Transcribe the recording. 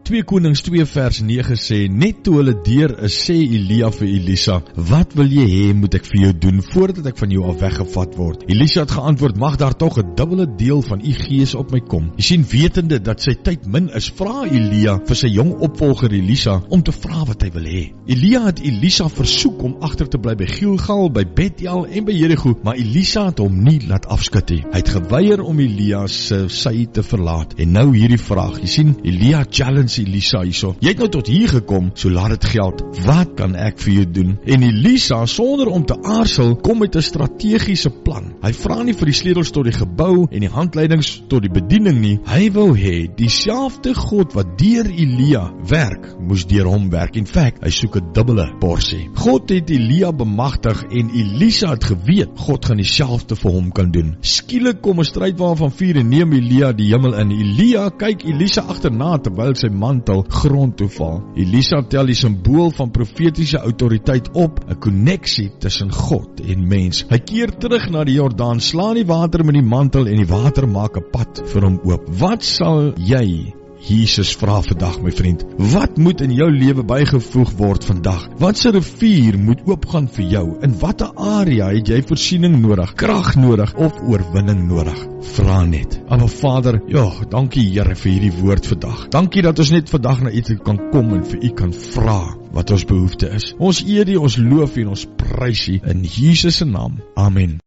2 Konings 2 vers 9 sê, net toe hulle deur is, sê Elia vir Elisa, wat wil jy hê moet ek vir jou doen, voordat ek van jou af weggevat word? Elisa het geantwoord, mag daar toch 'n dubbele deel van u gees op my kom. Jy sien, wetende dat sy tyd min is, vra Elia vir sy jong opvolger Elisa, om te vra wat hy wil hê. Elia het Elisa versoek om agter te bly by Gilgal, by Bethel en by Jericho, maar Elisa het hom nie laat afskud nie. Hy het geweier om Elia se sy te verlaat. En nou hierdie vraag, jy sien, Elia challenge Elisa hierso. Jy het nou tot hier gekom, so laat dit geld. Wat kan ek vir jou doen? En Elisa, sonder om te aarzel, kom met 'n strategiese plan. Hy vra nie vir die sleutels tot die gebou en die handleidings tot die bediening nie. Hy wou hê dieselfde God wat deur Elia werk, moes deur hom werk. In feite, hy soek 'n dubbele porsie. God het Elia bemagtig en Elisa het geweet God gaan dieselfde vir hom kan doen. Skielik kom 'n strydwa van vuur en neem Elia die hemel in. Elia kyk Elisa agterna terwyl sy mantel grond toe val. Elisa tel die simbool van profetiese autoriteit op, 'n koneksie tussen God en mens. Hy keer terug na die Jordaan, slaan die water met die mantel en die water maak 'n pad vir hom oop. Wat sal jy Jesus vra vandag, my vriend? Wat moet in jou lewe bygevoeg word vandag? Watse rivier moet oopgaan vir jou? In watter area het jy voorsiening nodig, krag nodig of oorwinning nodig? Vra net. Maar Vader, dankie Here vir hierdie woord vandag. Dankie dat ons net vandag na U toe kan kom en vir U kan vra wat ons behoefte is. Ons eer U, ons loof U en ons prys U in Jesus se naam. Amen.